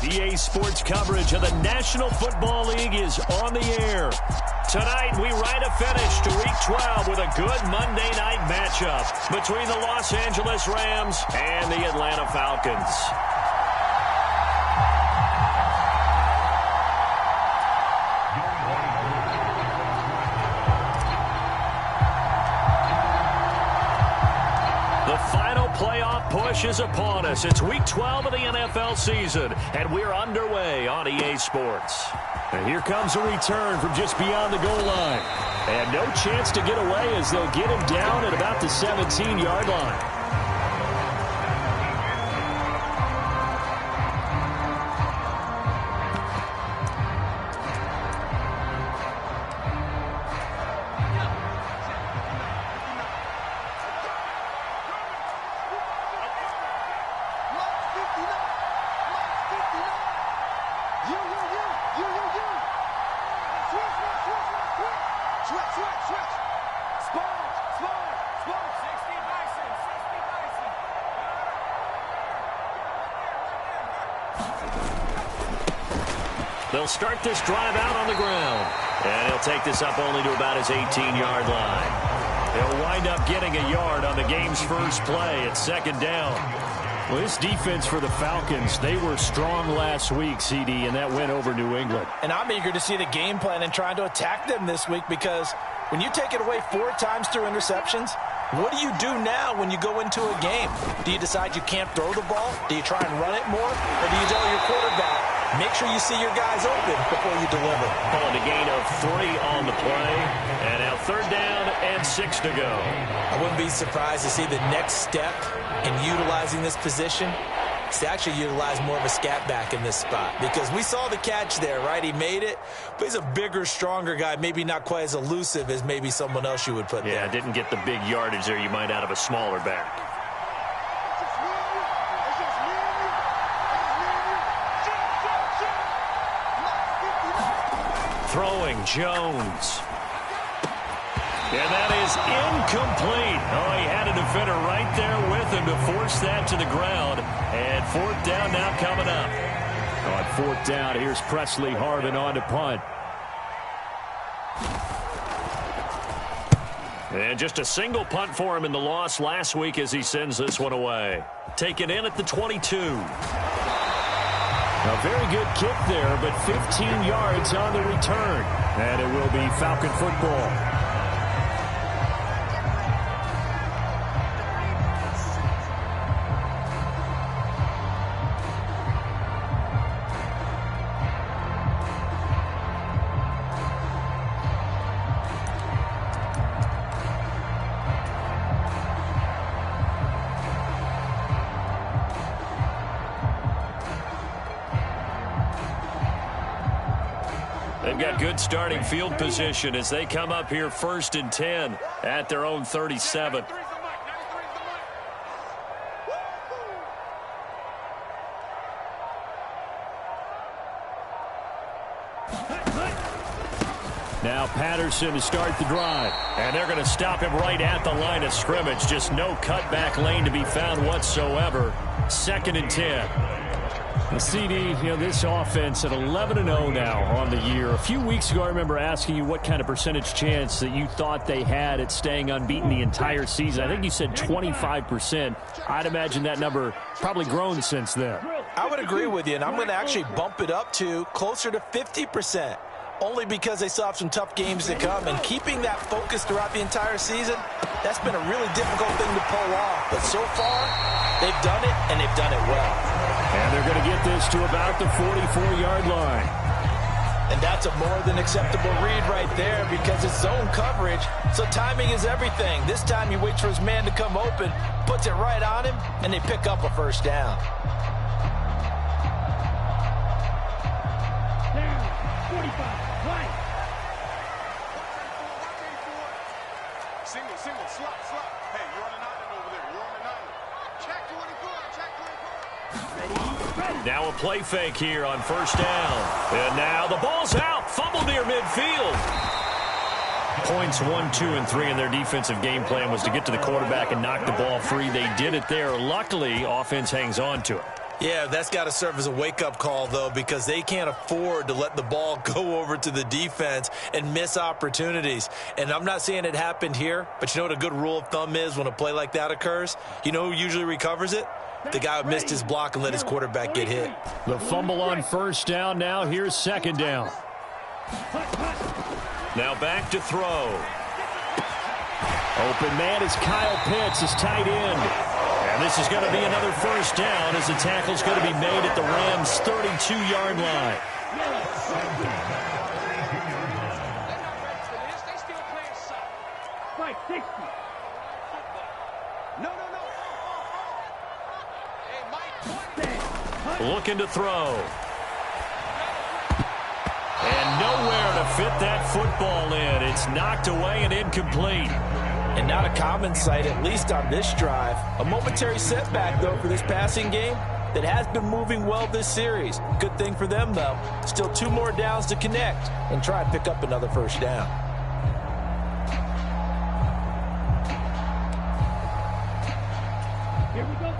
EA Sports coverage of the National Football League is on the air. Tonight, we write a finish to Week 12 with a good Monday night matchup between the Los Angeles Rams and the Atlanta Falcons. Playoff push is upon us. It's Week 12 of the NFL season, and we're underway on EA Sports. And here comes a return from just beyond the goal line. And no chance to get away as they'll get him down at about the 17-yard line. They'll start this drive out on the ground. And he'll take this up only to about his 18-yard line. He'll wind up getting a yard on the game's first play at second down. Well, this defense for the Falcons, they were strong last week, CD, and that went over New England. And I'm eager to see the game plan and trying to attack them this week, because when you take it away 4 times through interceptions, what do you do now when you go into a game? Do you decide you can't throw the ball? Do you try and run it more? Or do you tell your quarterback, make sure you see your guys open before you deliver? Calling a gain of 3 on the play. And now 3rd down and 6 to go. I wouldn't be surprised to see the next step in utilizing this position is to actually utilize more of a scat back in this spot. Because we saw the catch there, right? He made it, but he's a bigger, stronger guy, maybe not quite as elusive as maybe someone else you would put there. Yeah, didn't get the big yardage there you might out of a smaller back. Throwing, Jones. And that is incomplete. Oh, he had a defender right there with him to force that to the ground. And 4th down now coming up. On 4th down, here's Presley Harvin on to punt. And just a single punt for him in the loss last week as he sends this one away. Taken in at the 22. A very good kick there, but 15 yards on the return. And it will be Falcon football. They've got good starting field position as they come up here 1st and 10 at their own 37. Now Patterson to start the drive. And they're going to stop him right at the line of scrimmage. Just no cutback lane to be found whatsoever. 2nd and 10. The CD, this offense at 11-0 now on the year. A few weeks ago, I remember asking you what kind of percentage chance that you thought they had at staying unbeaten the entire season. I think you said 25%. I'd imagine that number probably grown since then. I would agree with you, and I'm going to actually bump it up to closer to 50%. Only because they still have some tough games to come, and keeping that focus throughout the entire season, that's been a really difficult thing to pull off. But so far, they've done it, and they've done it well. And they're going to get this to about the 44-yard line. And that's a more than acceptable read right there, because it's zone coverage, so timing is everything. This time he waits for his man to come open, puts it right on him, and they pick up a 1st down. Single, slot. Hey, you're on an island over there. You're on an island. Check to it. Now a play fake here on 1st down. And now the ball's out. Fumble near midfield. Points 1, 2, and 3 in their defensive game plan was to get to the quarterback and knock the ball free. They did it there. Luckily, offense hangs on to it. Yeah, that's got to serve as a wake-up call, though, because they can't afford to let the ball go over to the defense and miss opportunities. And I'm not saying it happened here, but you know what a good rule of thumb is when a play like that occurs? You know who usually recovers it? The guy who missed his block and let his quarterback get hit. The fumble on first down. Now here's second down. Now back to throw. Open man is Kyle Pitts, his tight end. And this is going to be another first down as the tackle's going to be made at the Rams' 32-yard line. Looking to throw. And nowhere to fit that football in. It's knocked away and incomplete. And not a common sight, at least on this drive. A momentary setback, though, for this passing game that has been moving well this series. Good thing for them, though. Still 2 more downs to connect and try and pick up another first down.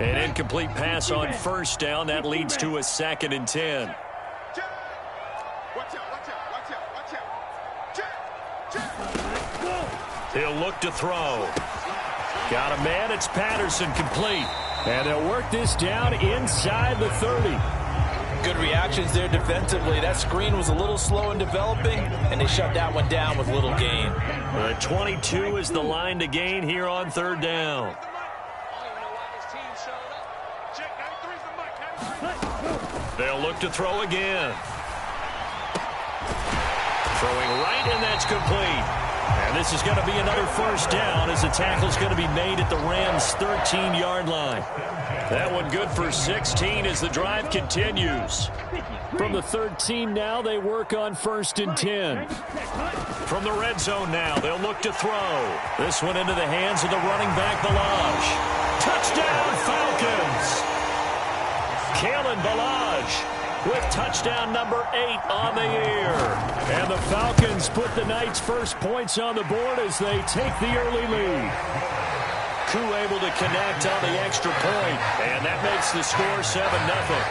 An incomplete pass on first down. That leads to a 2nd and 10. He'll look to throw. Got a man. It's Patterson, complete. And they'll work this down inside the 30. Good reactions there defensively. That screen was a little slow in developing, and they shut that one down with little gain. 22 is the line to gain here on third down. They'll look to throw again. Throwing right, and that's complete. And this is going to be another first down as the tackle's going to be made at the Rams' 13-yard line. That one good for 16 as the drive continues. From the 13 now, they work on 1st and 10. From the red zone now, they'll look to throw. This one into the hands of the running back, Balaj. Touchdown, Falcons! Kalen Balaj with touchdown number 8 on the year. And the Falcons put the night's first points on the board as they take the early lead. Koo able to connect on the extra point, and that makes the score 7-0.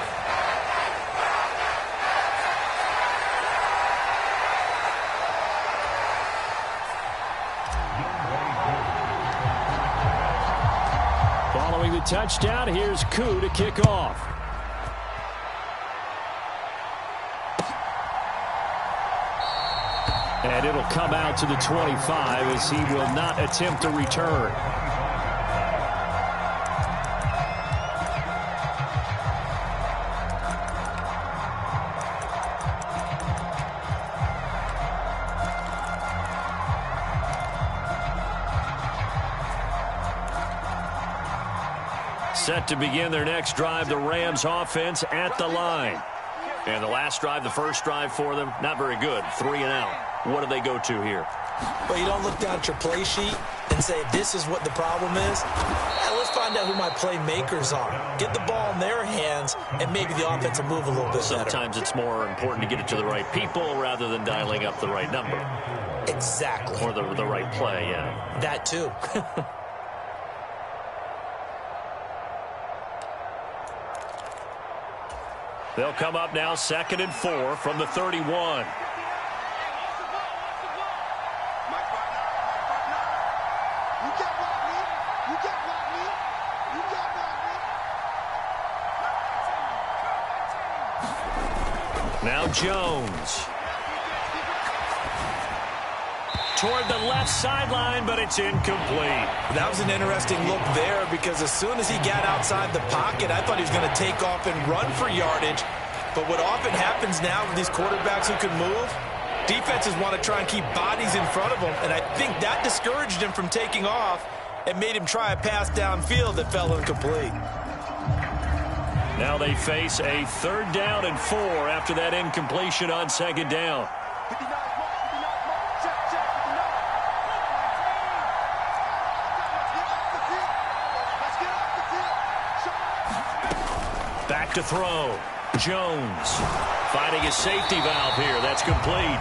Following the touchdown, here's Koo to kick off. And it'll come out to the 25 as he will not attempt a return. Set to begin their next drive, the Rams offense at the line. And the last drive, the first drive for them, not very good. 3 and out. What do they go to here? Well, you don't look down at your play sheet and say, this is what the problem is. Let's find out who my playmakers are. Get the ball in their hands, and maybe the offense will move a little bit better. Sometimes it's more important to get it to the right people rather than dialing up the right number. Exactly. Or the right play, yeah. That, too. They'll come up now 2nd and 4 from the 31. Now Jones. Toward the left sideline, but it's incomplete. That was an interesting look there because as soon as he got outside the pocket, I thought he was going to take off and run for yardage. But what often happens now with these quarterbacks who can move, defenses want to try and keep bodies in front of them, and I think that discouraged him from taking off and made him try a pass downfield that fell incomplete. Now they face a 3rd down and 4 after that incompletion on 2nd down. Back to throw. Jones finding his safety valve here. That's complete.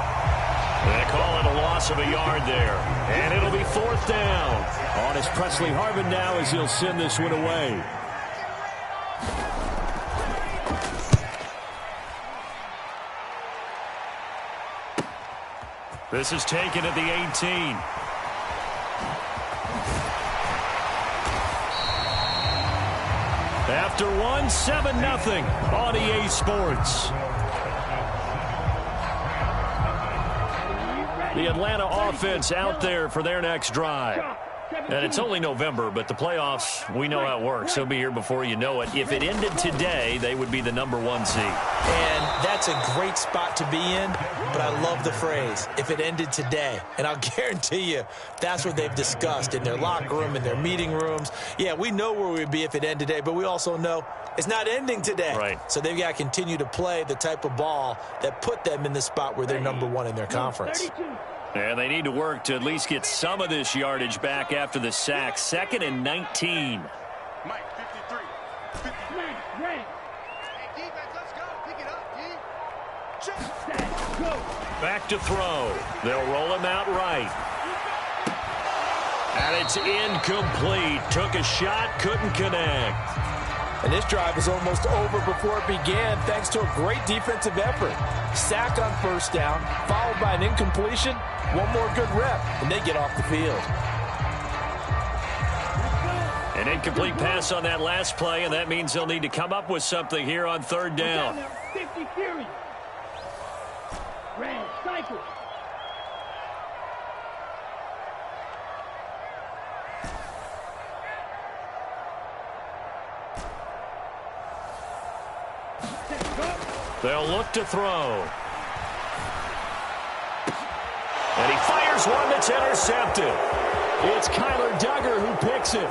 They call it a loss of a yard there. And it'll be 4th down. On is Presley Harvin now as he'll send this one away. This is taken at the 18. After one, 7-0 on EA Sports. The Atlanta offense out there for their next drive. And it's only November, but the playoffs, we know how it works. They'll be here before you know it. If it ended today, they would be the #1 seed. And that's a great spot to be in, but I love the phrase, if it ended today. And I'll guarantee you, that's what they've discussed in their locker room, in their meeting rooms. Yeah, we know where we'd be if it ended today, but we also know it's not ending today. Right. So they've got to continue to play the type of ball that put them in the spot where they're #1 in their conference. And they need to work to at least get some of this yardage back after the sack. 2nd and 19. Mike, 53. 53. Hey, defense, let's go. Pick it up, D. Check. Go. Back to throw. They'll roll him out right. And it's incomplete. Took a shot, couldn't connect. And this drive is almost over before it began thanks to a great defensive effort. Sack on first down, followed by an incompletion. One more good rep, and they get off the field. An incomplete pass on that last play, and that means they'll need to come up with something here on 3rd down. 50 carries. Red cycle. They'll look to throw. And he fires one that's intercepted. It's Kyler Duggar who picks it.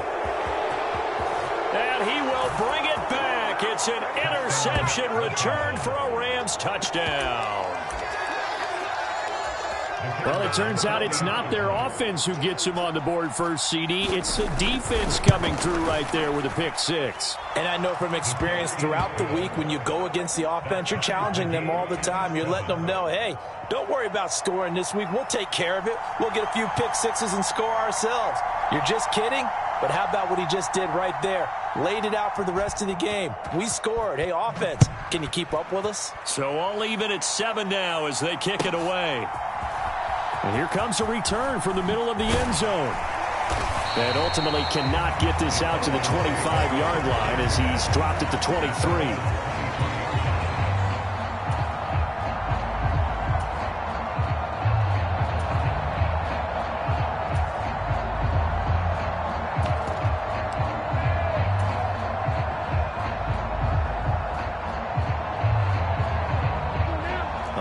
And he will bring it back. It's an interception return for a Rams touchdown. Well, it turns out it's not their offense who gets him on the board first, CD. It's the defense coming through right there with a pick 6. And I know from experience throughout the week when you go against the offense, you're challenging them all the time. You're letting them know, hey, don't worry about scoring this week. We'll take care of it. We'll get a few pick 6s and score ourselves. You're just kidding? But how about what he just did right there? Laid it out for the rest of the game. We scored. Hey, offense, can you keep up with us? So all even at 7 now as they kick it away. And here comes a return from the middle of the end zone. And ultimately cannot get this out to the 25-yard line as he's dropped at the 23.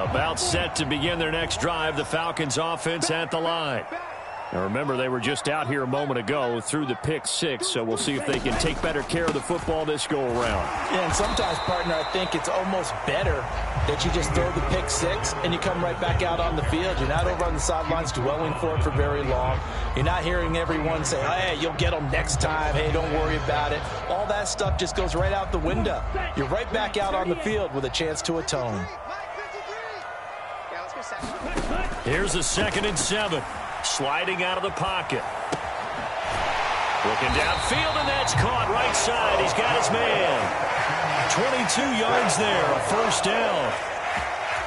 About set to begin their next drive, the Falcons offense at the line. Now remember, they were just out here a moment ago through the pick 6, so we'll see if they can take better care of the football this go-around. Yeah, and sometimes, partner, I think it's almost better that you just throw the pick 6 and you come right back out on the field. You're not over on the sidelines dwelling for it for very long. You're not hearing everyone say, hey, you'll get them next time. Hey, don't worry about it. All that stuff just goes right out the window. You're right back out on the field with a chance to atone. Here's a 2nd and 7. Sliding out of the pocket. Looking downfield, and that's caught right side. He's got his man. 22 yards there, a first down.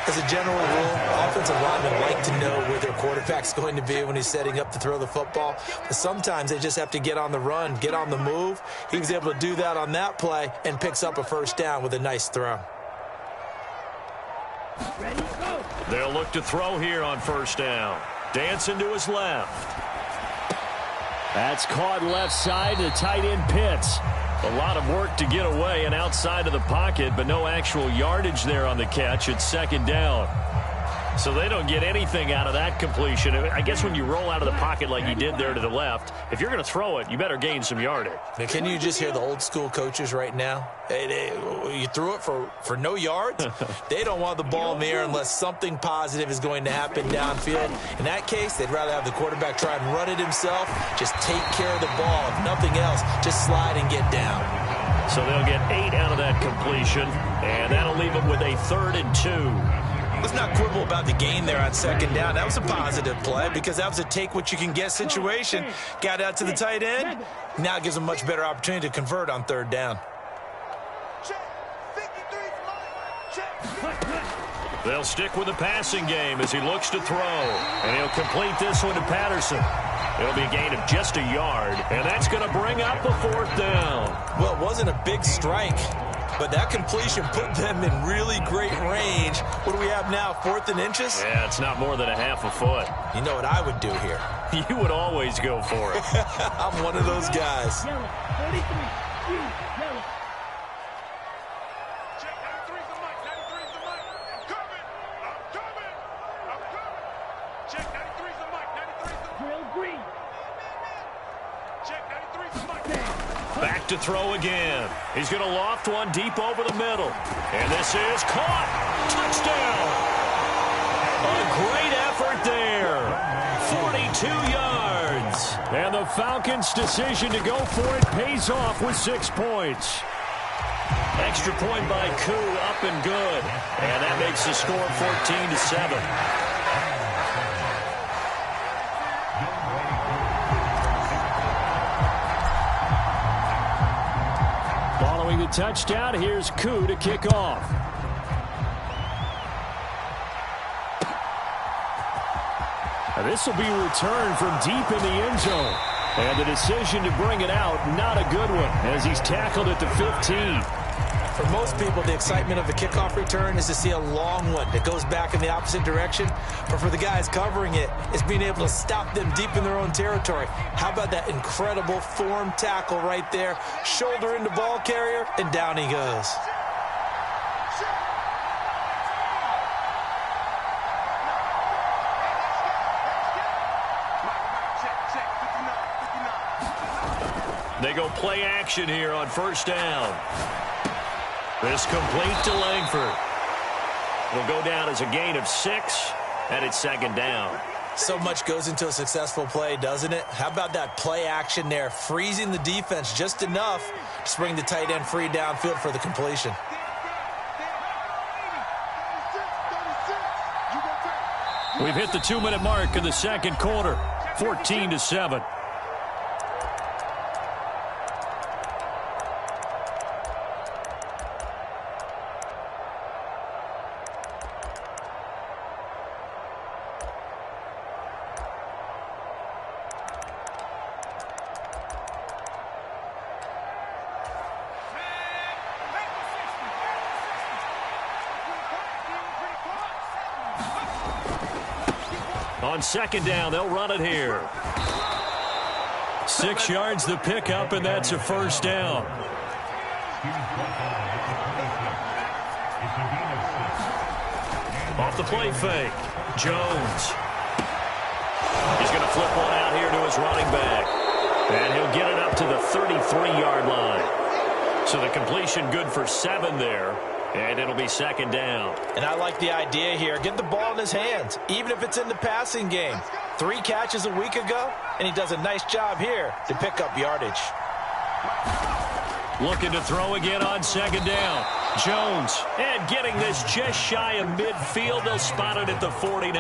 As a general rule, offensive linemen like to know where their quarterback's going to be when he's setting up to throw the football. But sometimes they just have to get on the run, get on the move. He was able to do that on that play and picks up a first down with a nice throw. Ready, go. They'll look to throw here on first down. Dancing to his left. That's caught left side to tight end Pitts. A lot of work to get away and outside of the pocket, but no actual yardage there on the catch. It's 2nd down. So they don't get anything out of that completion. I guess when you roll out of the pocket like he did there to the left, if you're going to throw it, you better gain some yardage. Now, can you just hear the old school coaches right now? You threw it for no yards? They don't want the ball in the air unless something positive is going to happen downfield. In that case, they'd rather have the quarterback try and run it himself. Just take care of the ball. If nothing else, just slide and get down. So they'll get 8 out of that completion, and that'll leave them with a 3rd and 2. Let's not quibble about the gain there on 2nd down. That was a positive play because that was a take-what-you-can-get situation. Got out to the tight end. Now it gives them a much better opportunity to convert on 3rd down. They'll stick with the passing game as he looks to throw. And he'll complete this one to Patterson. It'll be a gain of just a yard, and that's going to bring up the 4th down. Well, it wasn't a big strike, but that completion put them in really great range. What do we have now, 4th and inches? Yeah, it's not more than a half a foot. You know what I would do here? You would always go for it. I'm one of those guys. Yellow, 43, green, yellow. Check 93's the mic. 93's the mic. I'm coming. I'm coming. I'm coming. Check 93's the mic. 93's the mic. Drill green. Check 93's the mic. Back to throw again. He's going to loft one deep over the middle. And this is caught. Touchdown. A great effort there. 42 yards. And the Falcons' decision to go for it pays off with 6 points. Extra point by Koo, up and good. And that makes the score 14-7. Following the touchdown, here's Koo to kick off. This will be returned from deep in the end zone. And the decision to bring it out, not a good one, as he's tackled at the 15. For most people, the excitement of the kickoff return is to see a long one that goes back in the opposite direction. But for the guys covering it, it's being able to stop them deep in their own territory. How about that incredible form tackle right there? Shoulder into ball carrier, and down he goes. They go play action here on 1st down. This complete to Langford. It'll go down as a gain of 6, and it's 2nd down. So much goes into a successful play, doesn't it? How about that play action there, freezing the defense just enough to bring the tight end free downfield for the completion. We've hit the 2-minute mark in the 2nd quarter, 14-7. On 2nd down, they'll run it here. 6 yards the pickup, and that's a 1st down. Off the play fake, Jones. He's going to flip one out here to his running back. And he'll get it up to the 33-yard line. So the completion good for 7 there. And it'll be 2nd down. And I like the idea here. Get the ball in his hands, even if it's in the passing game. 3 catches a week ago, and he does a nice job here to pick up yardage. Looking to throw again on 2nd down. Jones, and getting this just shy of midfield. They'll spot it at the 49.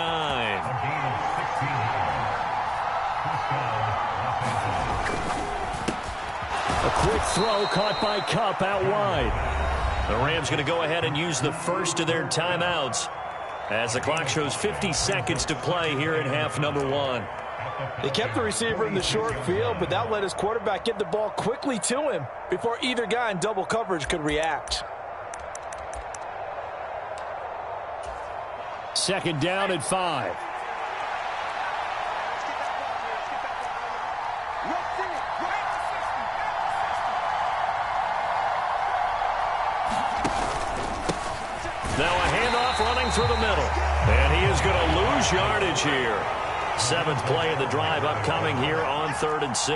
A quick throw caught by Kupp out wide. The Rams going to go ahead and use the first of their timeouts as the clock shows 50 seconds to play here in half number 1. They kept the receiver in the short field, but that let his quarterback get the ball quickly to him before either guy in double coverage could react. 2nd down at 5. Now a handoff running through the middle. And he is going to lose yardage here. 7th play of the drive upcoming here on 3rd and 6.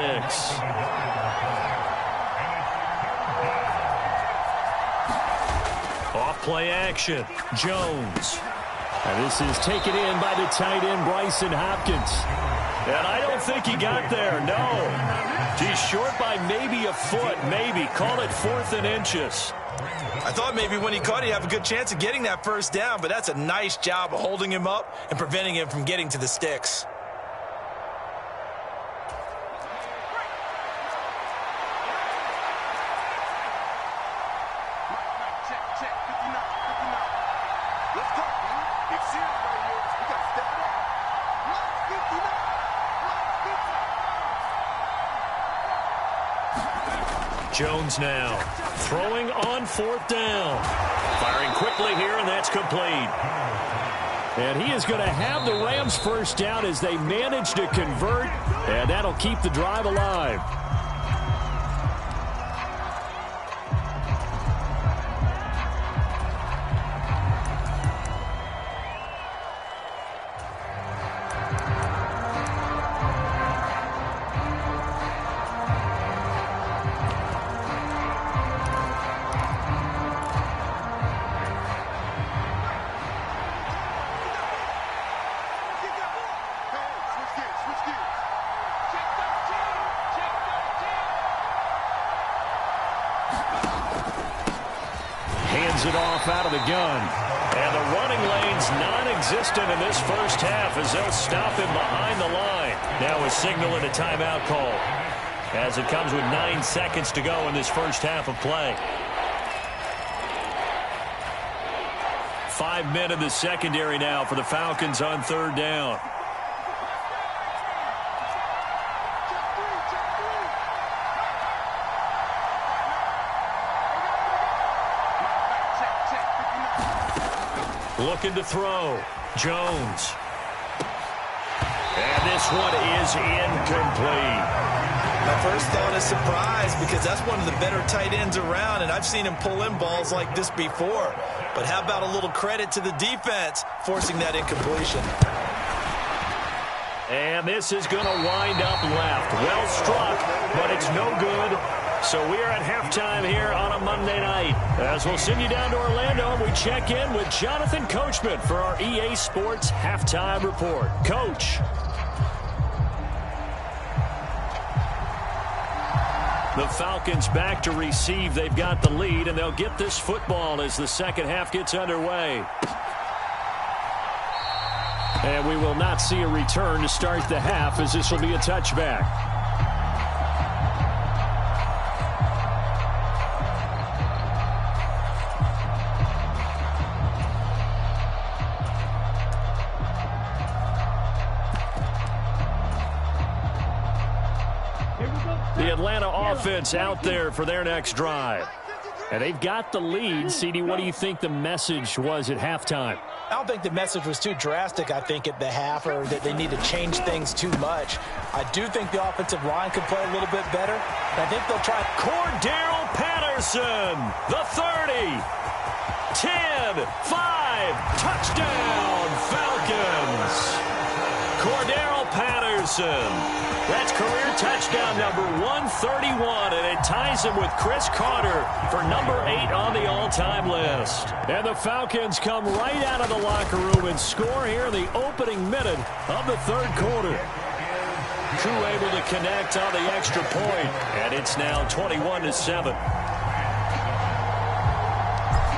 Off play action. Jones. And this is taken in by the tight end, Bryson Hopkins. And I don't think he got there, no. He's short by maybe a foot, maybe. Call it 4th and inches. I thought maybe when he caught it, he'd have a good chance of getting that 1st down, but that's a nice job of holding him up and preventing him from getting to the sticks. Check, 59, 59. Let's go. Jones now throwing on 4th down. Firing quickly here, and that's complete. And he is going to have the Rams first down as they manage to convert, and that'll keep the drive alive. Hands it off out of the gun. And the running lane's non-existent in this first half as they'll stop him behind the line. Now a signal and a timeout call as it comes with 9 seconds to go in this first half of play. 5 men in the secondary now for the Falcons on 3rd down. Looking to throw. Jones. And this one is incomplete. My first thought is surprise because that's one of the better tight ends around, and I've seen him pull in balls like this before. But how about a little credit to the defense forcing that incompletion? And this is going to wind up left. Well struck, but it's no good. So we are at halftime here on a Monday night. As we'll send you down to Orlando, we check in with Jonathan Coachman for our EA Sports Halftime Report. Coach. The Falcons back to receive. They've got the lead, and they'll get this football as the second half gets underway. And we will not see a return to start the half as this will be a touchback. The Atlanta offense out there for their next drive. And they've got the lead. CD, what do you think the message was at halftime? I don't think the message was too drastic, I think, at the half, or that they need to change things too much. I do think the offensive line could play a little bit better. I think they'll try. Cordero Patterson, the 30, 10, 5, touchdown, Falcons. Cordero Patterson. That's career touchdown number 131, and it ties him with Chris Carter for number 8 on the all-time list. And the Falcons come right out of the locker room and score here in the opening minute of the 3rd quarter. Crew able to connect on the extra point, and it's now 21-7.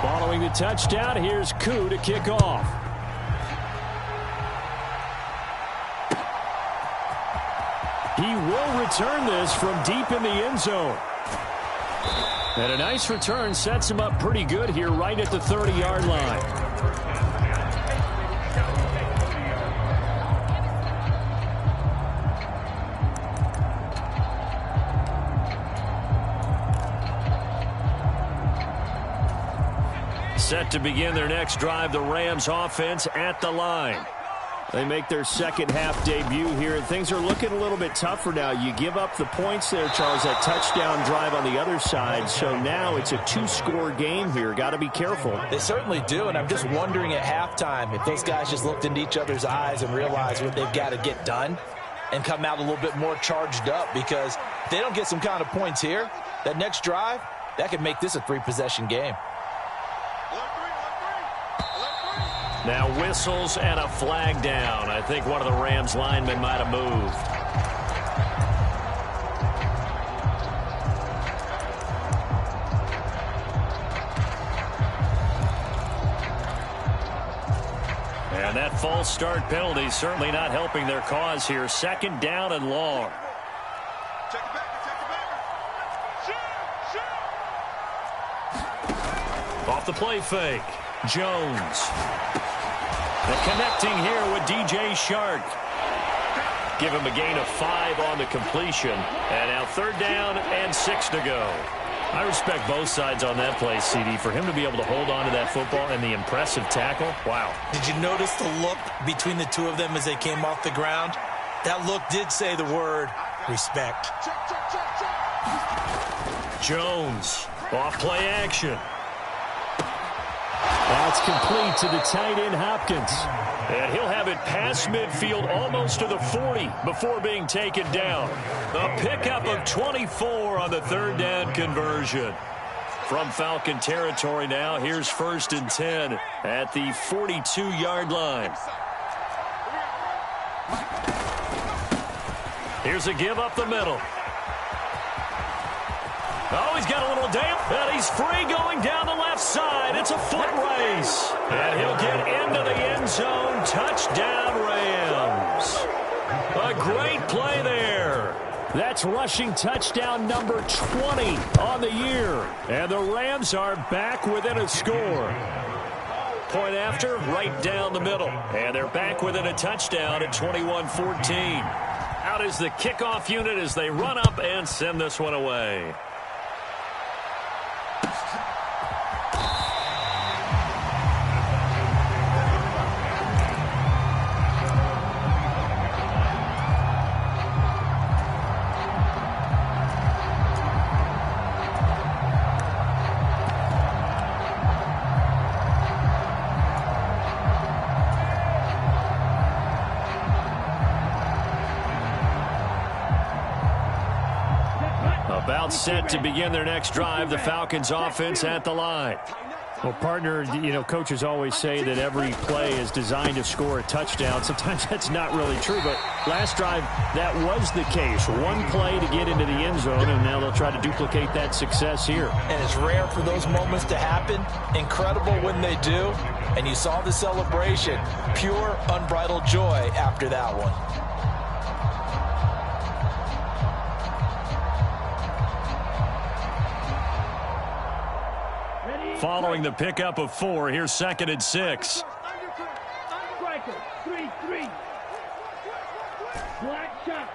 Following the touchdown, here's Koo to kick off. He will return this from deep in the end zone. And a nice return sets him up pretty good here right at the 30-yard line. Set to begin their next drive, the Rams offense at the line. They make their second half debut here, and things are looking a little bit tougher now. You give up the points there, Charles, that touchdown drive on the other side. So now it's a 2-score game here. Got to be careful. They certainly do, and I'm just wondering at halftime if those guys just looked into each other's eyes and realized what they've got to get done and come out a little bit more charged up, because if they don't get some kind of points here, that next drive, that could make this a 3-possession game. Now whistles and a flag down. I think one of the Rams linemen might have moved. And that false start penalty certainly not helping their cause here. 2nd down and long. Check it back. Off the play fake. Jones. And connecting here with DJ Shark. Give him a gain of 5 on the completion. And now 3rd down and 6 to go. I respect both sides on that play, CD. For him to be able to hold on to that football and the impressive tackle, wow. Did you notice the look between the two of them as they came off the ground? That look did say the word respect. Jones, off play action. That's complete to the tight end, Hopkins. And he'll have it past midfield almost to the 40 before being taken down. A pickup of 24 on the third down conversion. From Falcon territory now, here's 1st and 10 at the 42-yard line. Here's a give up the middle. Oh, he's got a little damp, and he's free going down the left side. It's a foot race. And he'll get into the end zone. Touchdown, Rams. A great play there. That's rushing touchdown number 20 on the year. And the Rams are back within a score. Point after, right down the middle. And they're back within a touchdown at 21-14. Out is the kickoff unit as they run up and send this one away. About set to begin their next drive, the Falcons offense at the line. Well, partner, you know, coaches always say that every play is designed to score a touchdown. Sometimes that's not really true, but last drive, that was the case. One play to get into the end zone, and now they'll try to duplicate that success here. And it's rare for those moments to happen. Incredible when they do. And you saw the celebration. Pure, unbridled joy after that one. Following the pickup of 4, here's 2nd and 6. Striker, 3-3. Black shot.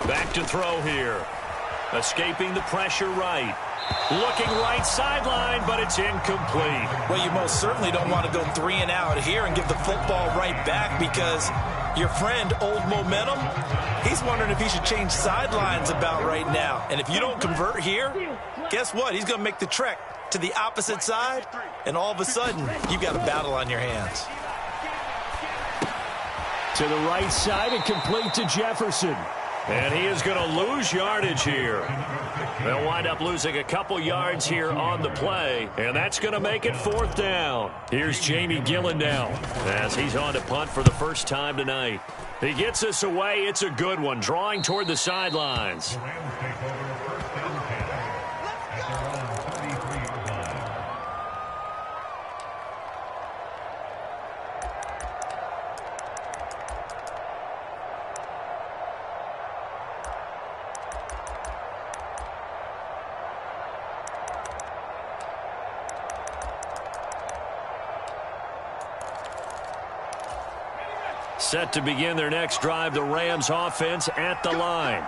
Back to throw here. Escaping the pressure right. Looking right sideline, but it's incomplete. Well, you most certainly don't want to go 3 and out here and give the football right back because your friend, Old Momentum, he's wondering if he should change sidelines about right now. And if you don't convert here, guess what? He's going to make the trek to the opposite side, and all of a sudden, you've got a battle on your hands. To the right side and complete to Jefferson. And he is going to lose yardage here. They'll wind up losing a couple yards here on the play, and that's going to make it 4th down. Here's Jamie Gillen now as he's on to punt for the first time tonight. He gets us away. It's a good one, drawing toward the sidelines. Set to begin their next drive, the Rams offense at the line.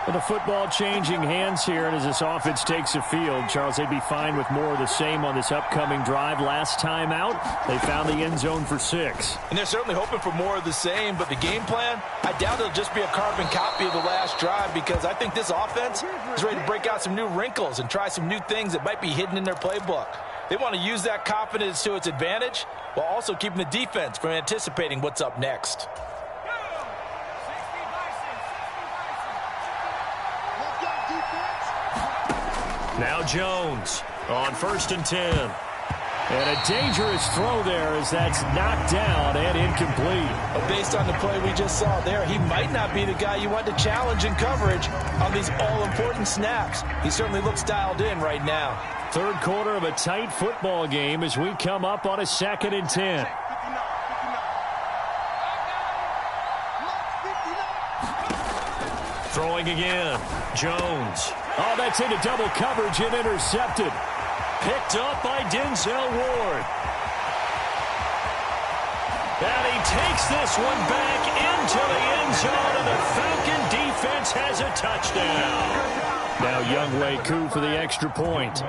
With the football changing hands here, and as this offense takes the field, Charles, they'd be fine with more of the same on this upcoming drive. Last time out, they found the end zone for 6. And they're certainly hoping for more of the same, but the game plan, I doubt it'll just be a carbon copy of the last drive because I think this offense is ready to break out some new wrinkles and try some new things that might be hidden in their playbook. They want to use that confidence to its advantage while also keeping the defense from anticipating what's up next. Now Jones on 1st and 10. And a dangerous throw there as that's knocked down and incomplete. But based on the play we just saw there, he might not be the guy you want to challenge in coverage on these all-important snaps. He certainly looks dialed in right now. Third quarter of a tight football game as we come up on a 2nd and 10. Throwing again. Jones. Oh, that's into double coverage and intercepted. Picked up by Denzel Ward. And he takes this one back into the end zone, and the Falcon defense has a touchdown. Now Younghoe Koo for the extra point.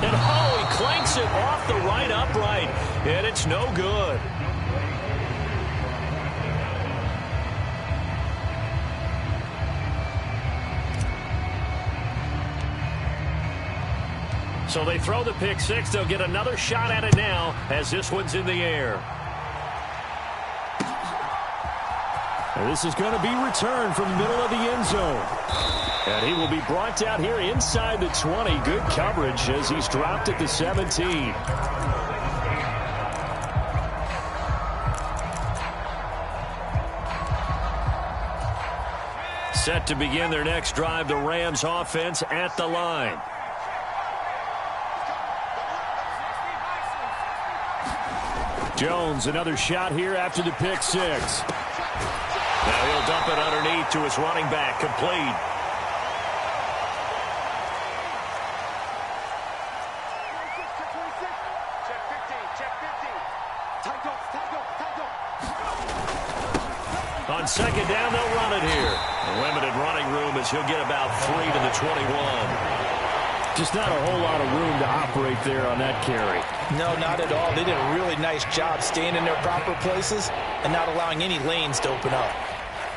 And he clanks it off the right upright, and it's no good. So they throw the pick six. They'll get another shot at it now as this one's in the air. And this is going to be returned from the middle of the end zone. And he will be brought down here inside the 20. Good coverage as he's dropped at the 17. Set to begin their next drive, the Rams offense at the line. Jones, another shot here after the pick six. Now he'll dump it underneath to his running back, complete. On second down, they'll run it here. A limited running room as he'll get about 3 to the 21. Just not a whole lot of room to operate there on that carry. No, not at all. They did a really nice job staying in their proper places and not allowing any lanes to open up.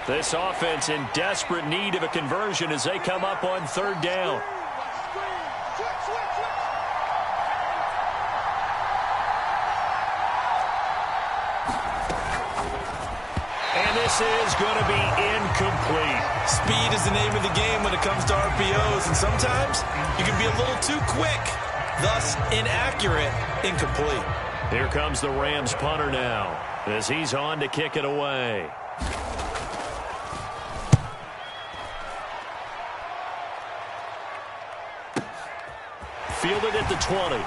This offense in desperate need of a conversion as they come up on third down. And this is going to be incomplete. Speed is the name of the game when it comes to RPOs, and sometimes you can be a little too quick, thus inaccurate, incomplete. Here comes the Rams punter now as he's on to kick it away. Fielded at the 20.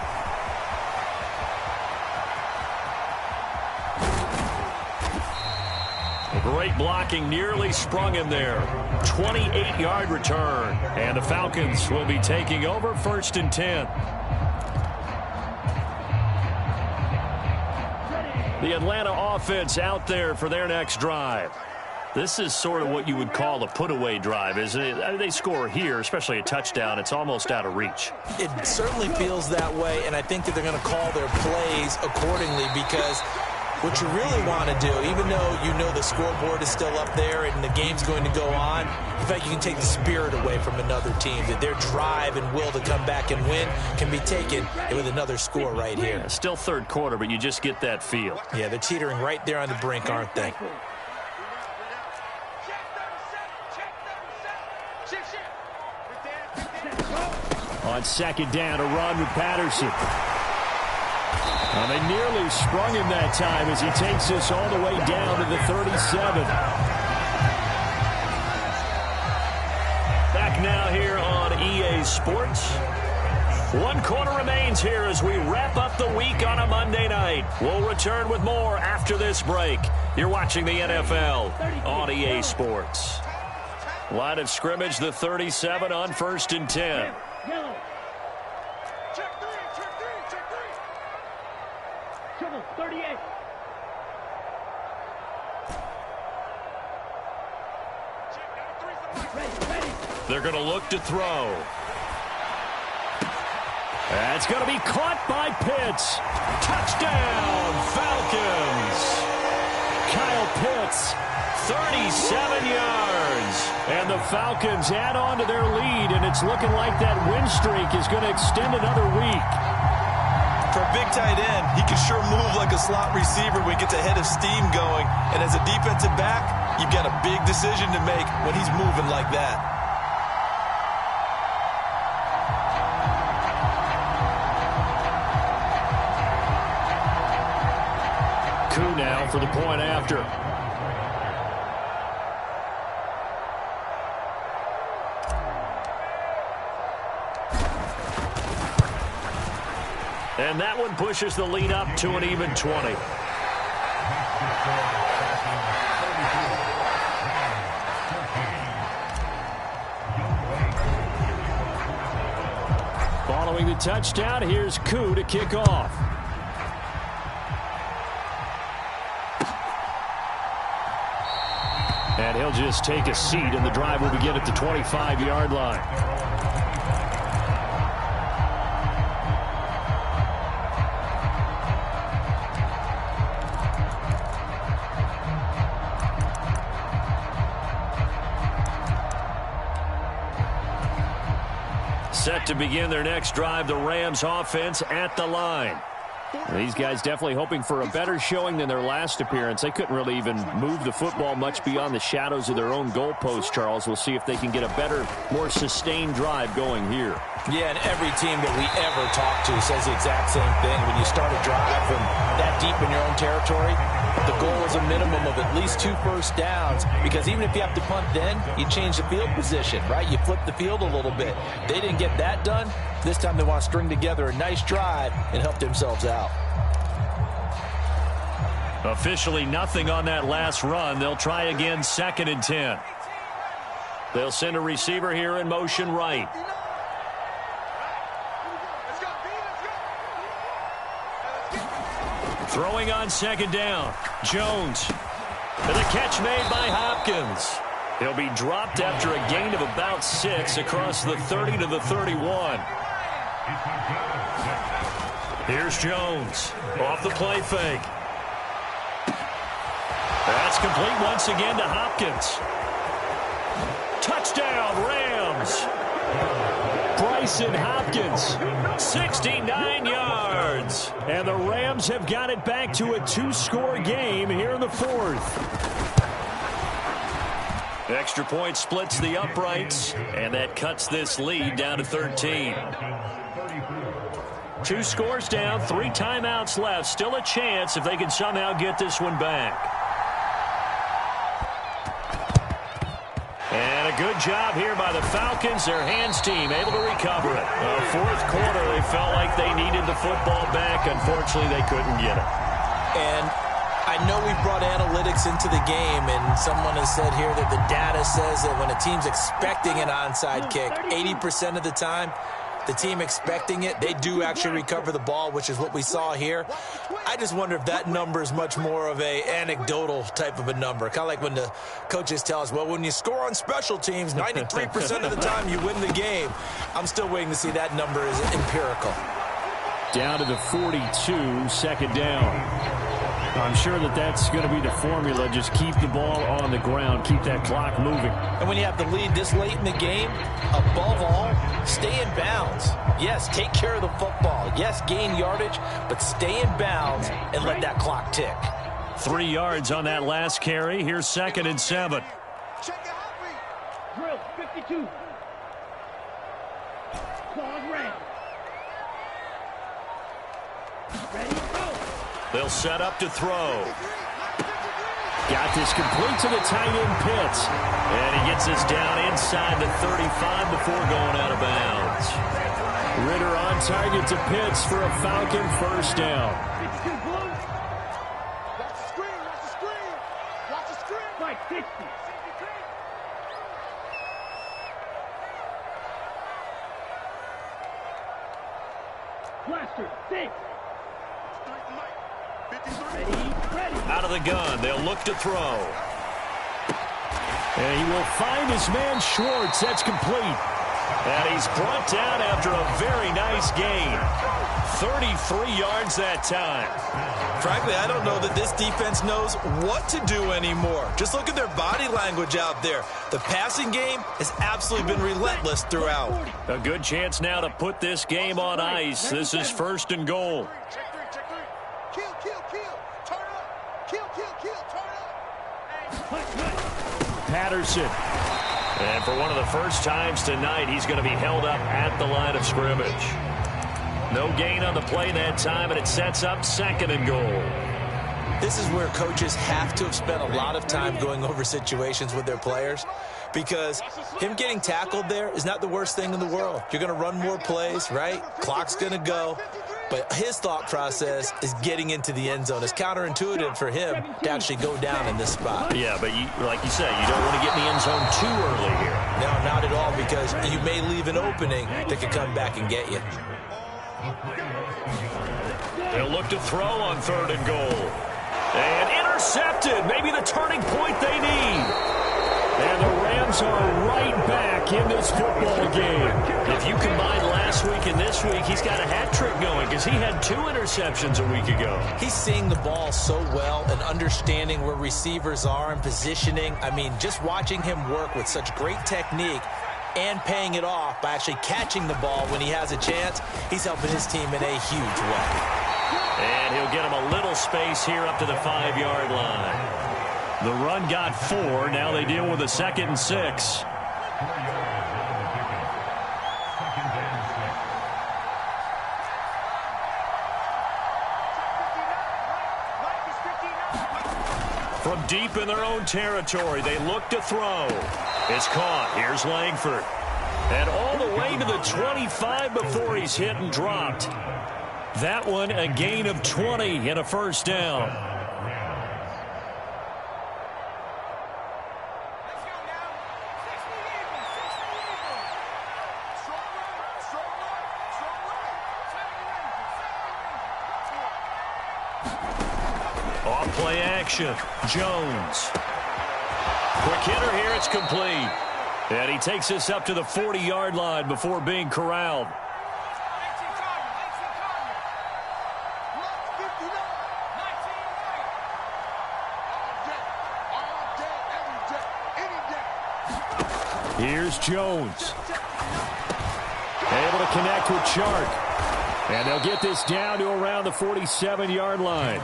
Great blocking, nearly sprung him there. 28-yard return. And the Falcons will be taking over 1st and 10. The Atlanta offense out there for their next drive. This is sort of what you would call a put-away drive, isn't it? I mean, they score here, especially a touchdown. It's almost out of reach. It certainly feels that way, and I think that they're going to call their plays accordingly because what you really want to do, even though you know the scoreboard is still up there and the game's going to go on, in fact, you can take the spirit away from another team. That their drive and will to come back and win can be taken with another score right here. Yeah, still third quarter, but you just get that feel. Yeah, they're teetering right there on the brink, aren't they? On second down, a run with Patterson. Well, they nearly sprung him that time as he takes this all the way down to the 37. Back now here on EA Sports. 1 quarter remains here as we wrap up the week on a Monday night. We'll return with more after this break. You're watching the NFL on EA Sports. Line of scrimmage, the 37 on 1st and 10. Yellow. Check three. 38. Ready. They're going to look to throw. That's going to be caught by Pitts. Touchdown, Falcons. Kyle Pitts, 37 yards. And the Falcons add on to their lead, and it's looking like that win streak is going to extend another week. For a big tight end, he can sure move like a slot receiver when he gets a head of steam going. And as a defensive back, you've got a big decision to make when he's moving like that. Koo now for the point after. And that one pushes the lead up to an even 20. Throwing the touchdown, here's Koo to kick off. And he'll just take a seat, and the drive will begin at the 25-yard line. Set to begin their next drive, the Rams offense at the line. These guys definitely hoping for a better showing than their last appearance. They couldn't really even move the football much beyond the shadows of their own goalpost, Charles. We'll see if they can get a better, more sustained drive going here. Yeah, and every team that we ever talk to says the exact same thing. When you start a drive from that deep in your own territory, the goal is a minimum of at least 2 first downs, because even if you have to punt then, you change the field position, right? You flip the field a little bit. They didn't get that done. This time they want to string together a nice drive and help themselves out. Officially nothing on that last run. They'll try again, 2nd and 10. They'll send a receiver here in motion right. Throwing on 2nd down. Jones. And the catch made by Hopkins. He'll be dropped after a gain of about 6 across the 30 to the 31. Here's Jones. Off the play fake. That's complete once again to Hopkins. Touchdown, Rams. Bryson Hopkins, 69 yards. And the Rams have got it back to a 2-score game here in the 4th. Extra point splits the uprights, and that cuts this lead down to 13. 2 scores down, 3 timeouts left. Still a chance if they can somehow get this one back. And a good job here by the Falcons. Their hands team able to recover it. 4th quarter, they felt like they needed the football back. Unfortunately, they couldn't get it. And I know we've brought analytics into the game, and someone has said here that the data says that when a team's expecting an onside kick, 80% of the time, the team expecting it, they do actually recover the ball, which is what we saw here. I just wonder if that number is much more of a anecdotal type of a number. Kind of like when the coaches tell us, well, when you score on special teams, 93% of the time you win the game. I'm still waiting to see that number is empirical. Down to the 42, 2nd down. I'm sure that that's going to be the formula. Just keep the ball on the ground. Keep that clock moving. And when you have the lead this late in the game, above all, stay in bounds. Yes, take care of the football. Yes, gain yardage, but stay in bounds and let that clock tick. 3 yards on that last carry. Here's 2nd and 7. Drill 52. Claws red. Ready, go. They'll set up to throw. Got this complete to the tight end Pitts. And he gets us down inside the 35 before going out of bounds. Ritter on target to Pitts for a Falcon first down. Watch the screen, watch the screen. Watch the screen. Right, 60. Blaster, 6. Ready. Out of the gun, they'll look to throw. And he will find his man Schwartz. That's complete. And he's brought down after a very nice gain. 33 yards that time. Frankly, I don't know that this defense knows what to do anymore. Just look at their body language out there. The passing game has absolutely been relentless throughout. A good chance now to put this game on ice. This is 1st and goal. Kill, turn up. Kill, turn up. Patterson. And for one of the first times tonight, he's going to be held up at the line of scrimmage. No gain on the play that time, and it sets up 2nd and goal. This is where coaches have to have spent a lot of time going over situations with their players, because him getting tackled there is not the worst thing in the world. You're going to run more plays, right? Clock's going to go. But his thought process is getting into the end zone. It's counterintuitive for him to actually go down in this spot. Yeah, but like you said, you don't want to get in the end zone too early here. No, not at all, because you may leave an opening that could come back and get you. They'll look to throw on 3rd and goal. And intercepted. Maybe the turning point they need. And the Rams are right back in this football game. If you combine last week and this week, he's got a hat trick going because he had 2 interceptions a week ago. He's seeing the ball so well and understanding where receivers are and positioning. I mean, just watching him work with such great technique and paying it off by actually catching the ball when he has a chance, he's helping his team in a huge way. And he'll get him a little space here up to the 5-yard line. The run got 4. Now they deal with a 2nd and 6. From deep in their own territory, they look to throw. It's caught. Here's Langford. And all the way to the 25 before he's hit and dropped. That one a gain of 20 and a first down. Off-play action. Jones. Quick hitter here. It's complete. And he takes this up to the 40-yard line before being corralled. Here's Jones. Able to connect with Chark. And they'll get this down to around the 47-yard line.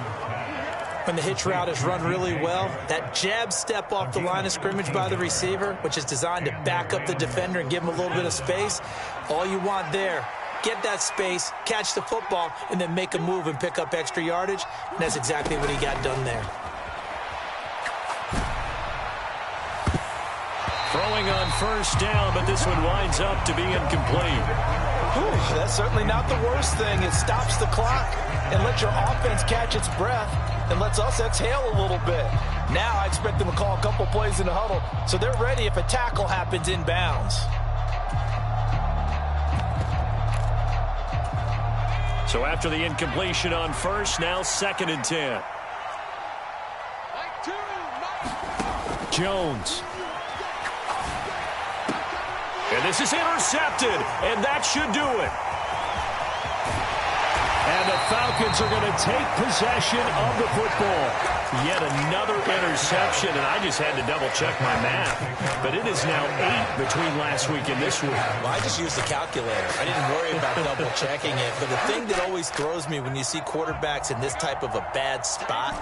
When the hitch route is run really well, that jab step off the line of scrimmage by the receiver, which is designed to back up the defender and give him a little bit of space, all you want there, get that space, catch the football, and then make a move and pick up extra yardage, and that's exactly what he got done there. Throwing on first down, but this one winds up to be incomplete. Whew, that's certainly not the worst thing. It stops the clock and lets your offense catch its breath and lets us exhale a little bit. Now I expect them to call a couple plays in the huddle, so they're ready if a tackle happens inbounds. So after the incompletion on first, now 2nd and 10. Jones. And this is intercepted, and that should do it. And the Falcons are going to take possession of the football. Yet another interception, and I just had to double-check my math. But it is now 8 between last week and this week. Well, I just used the calculator. I didn't worry about double-checking it. But the thing that always throws me when you see quarterbacks in this type of a bad spot,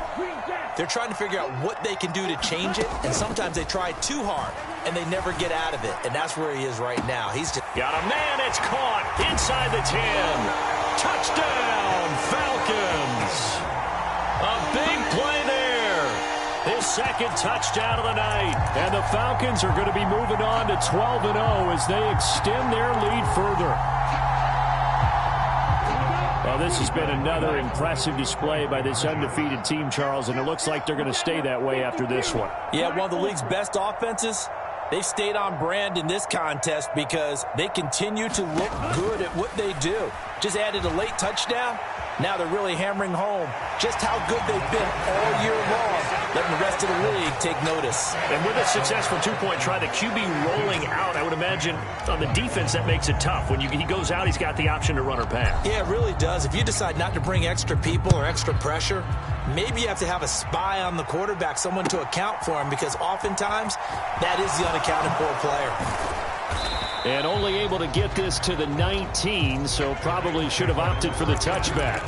they're trying to figure out what they can do to change it, and sometimes they try too hard, and they never get out of it. And that's where he is right now. He's just got a man. It's caught inside the 10. Touchdown, Falcons. A big play there. His 2nd touchdown of the night. And the Falcons are going to be moving on to 12-0 as they extend their lead further. Well, this has been another impressive display by this undefeated team, Charles, and it looks like they're going to stay that way after this one. Yeah, one of the league's best offenses. They've stayed on brand in this contest because they continue to look good at what they do. Just added a late touchdown. Now they're really hammering home just how good they've been all year long, letting the rest of the league take notice. And with a successful two-point try, the QB rolling out, I would imagine on the defense that makes it tough. When he goes out, he's got the option to run or pass. Yeah, it really does. If you decide not to bring extra people or extra pressure, maybe you have to have a spy on the quarterback, someone to account for him, because oftentimes that is the unaccounted for player. And only able to get this to the 19, so probably should have opted for the touchback.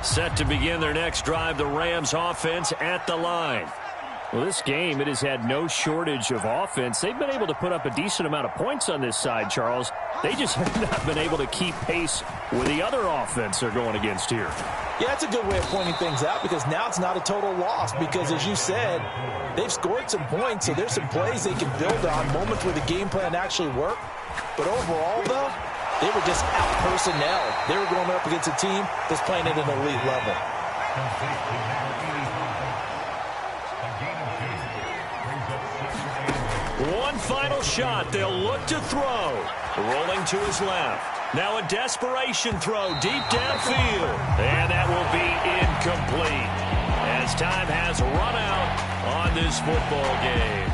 Set to begin their next drive, the Rams offense at the line. Well, this game, it has had no shortage of offense. They've been able to put up a decent amount of points on this side, Charles. They just have not been able to keep pace with the other offense they're going against here. Yeah, that's a good way of pointing things out, because now it's not a total loss, because as you said, they've scored some points, so there's some plays they can build on, moments where the game plan actually worked. But overall, though, They were just out-personnel. They were going up against a team that's playing at an elite level. One final shot. They'll look to throw. Rolling to his left. Now a desperation throw deep downfield. And that will be incomplete as time has run out on this football game.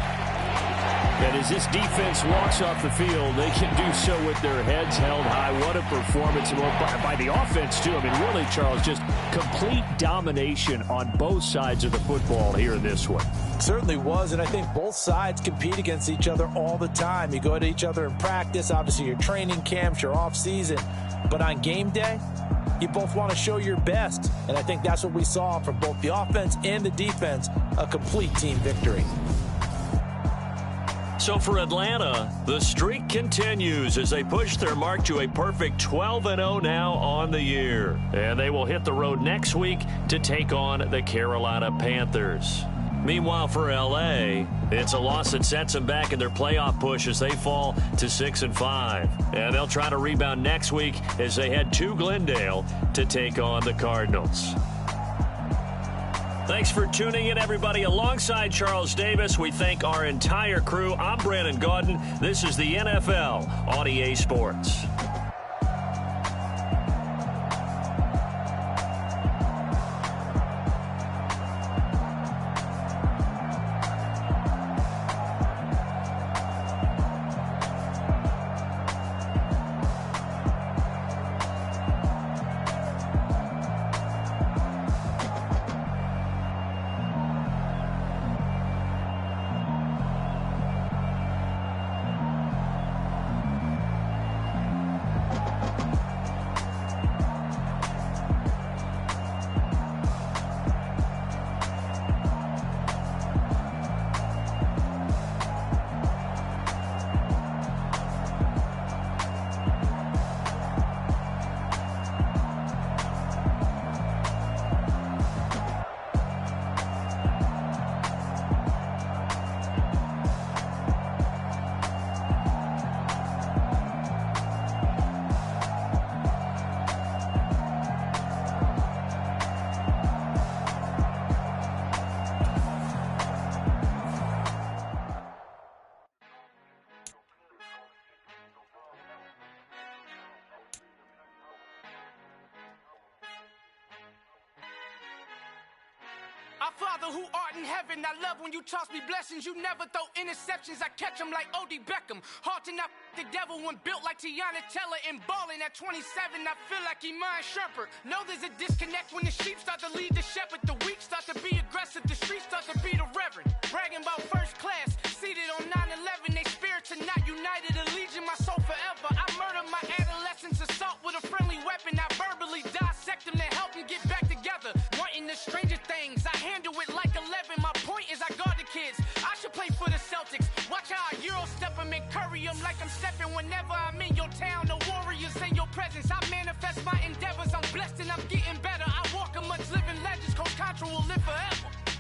And as this defense walks off the field, they can do so with their heads held high. What a performance by the offense, too. I mean, really, Charles, just complete domination on both sides of the football here in this one. Certainly was, and I think both sides compete against each other all the time. You go to each other in practice, obviously your training camps, your off-season. But on game day, you both want to show your best. And I think that's what we saw from both the offense and the defense, a complete team victory. So for Atlanta, the streak continues as they push their mark to a perfect 12-0 now on the year. And they will hit the road next week to take on the Carolina Panthers. Meanwhile, for L.A., it's a loss that sets them back in their playoff push as they fall to 6-5. And they'll try to rebound next week as they head to Glendale to take on the Cardinals. Thanks for tuning in, everybody. Alongside Charles Davis, we thank our entire crew. I'm Brandon Gaudin. This is the NFL on EA Sports. Our Father who art in heaven, I love when you toss me blessings. You never throw interceptions, I catch them like O.D. Beckham. Hard to not the devil when built like Tiana Teller and balling at 27. I feel like Iman Shumpert. Know there's a disconnect when the sheep start to lead the shepherd. The weak start to be aggressive, the streets start to be the reverend. Bragging about first class, seated on 9/11. They spirits are not united, a legion, my soul forever. I murder my adolescence, assault with a friendly weapon. I verbally dissect them to help them get back together. Wanting the stranger things, I handle it like 11. My point is I guard the kids. I should play for the Celtics. Watch how I Euro step them and curry them like I'm stepping. Whenever I'm in your town, the Warriors in your presence. I manifest my endeavors. I'm blessed and I'm getting better.